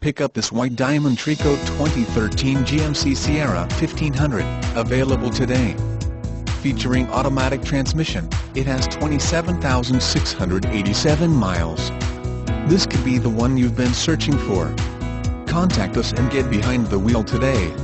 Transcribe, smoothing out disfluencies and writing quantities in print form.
Pick up this white diamond Trico 2013 GMC Sierra 1500, available today. Featuring automatic transmission, it has 27,687 miles. This could be the one you've been searching for. Contact us and get behind the wheel today.